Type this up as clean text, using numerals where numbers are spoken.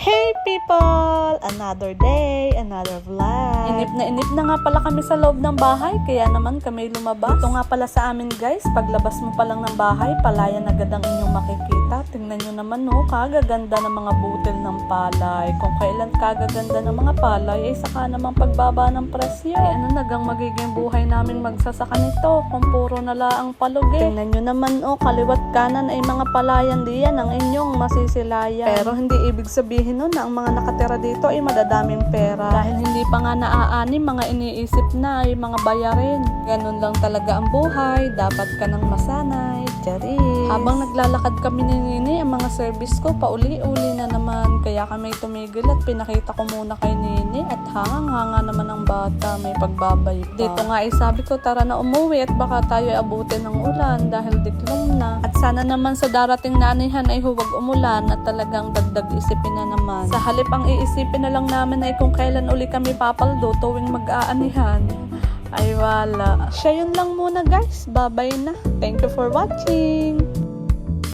Hey people! Another day, another vlog. Inip na nga pala kami sa loob ng bahay, kaya naman kami lumabas. Ito nga pala sa amin guys, paglabas mo pa lang ng bahay, palayan agad ang inyong makikita. Tingnan nyo naman kagaganda ng mga butil ng palay. Kung kailan kagaganda ng mga palay, ay saka namang pagbaba ng presyo. Ay ano nagang magiging buhay namin magsasaka nito, kung puro na laang palugi. Tingnan nyo naman kaliwat kanan ay mga palayan diyan ang inyong masisilayan. Pero hindi ibig sabihin nun na ang mga nakatira dito ay madadaming pera. Dahil hindi pa nga naaanim, mga iniisip na ay mga bayarin. Ganun lang talaga ang buhay, dapat ka nang masanay. Charis. Habang naglalakad kami ni Nini, ang mga service ko pauli-uli na naman. Kaya kami tumigil at pinakita ko muna kay Nini at hangang-hanga naman ang bata, may pagbabay pa. Dito nga ay sabi ko tara na umuwi at baka tayo abutin ng ulan dahil diklom na. At sana naman sa darating na anihan ay huwag umulan at talagang dagdag isipin na naman. Sa halip ang iisipin na lang namin ay kung kailan uli kami papaldo tuwing mag-aanihan. Ay wala. Siya yun lang muna guys. Bye-bye na. Thank you for watching.